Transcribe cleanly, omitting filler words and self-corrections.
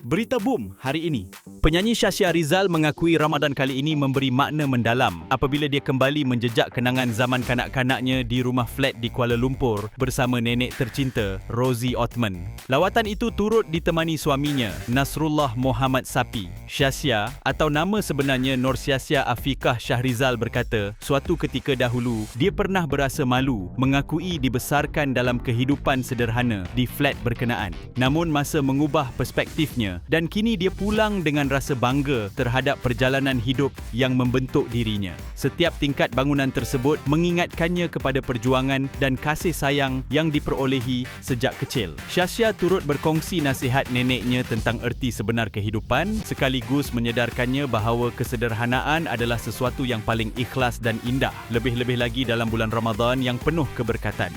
Berita boom hari ini. Penyanyi Syasha Rizal mengakui Ramadan kali ini memberi makna mendalam apabila dia kembali menjejak kenangan zaman kanak-kanaknya di rumah flat di Kuala Lumpur bersama nenek tercinta Rosie Othman. Lawatan itu turut ditemani suaminya Nasrullah Muhammad Sapi. Syasha atau nama sebenarnya Nursyasha Afiqah Shahrizal berkata, suatu ketika dahulu dia pernah berasa malu mengakui dibesarkan dalam kehidupan sederhana di flat berkenaan. Namun masa mengubah perspektifnya dan kini dia pulang dengan rasa bangga terhadap perjalanan hidup yang membentuk dirinya. Setiap tingkat bangunan tersebut mengingatkannya kepada perjuangan dan kasih sayang yang diperolehi sejak kecil. Syasha turut berkongsi nasihat neneknya tentang erti sebenar kehidupan sekaligus menyedarkannya bahawa kesederhanaan adalah sesuatu yang paling ikhlas dan indah, lebih-lebih lagi dalam bulan Ramadan yang penuh keberkatan.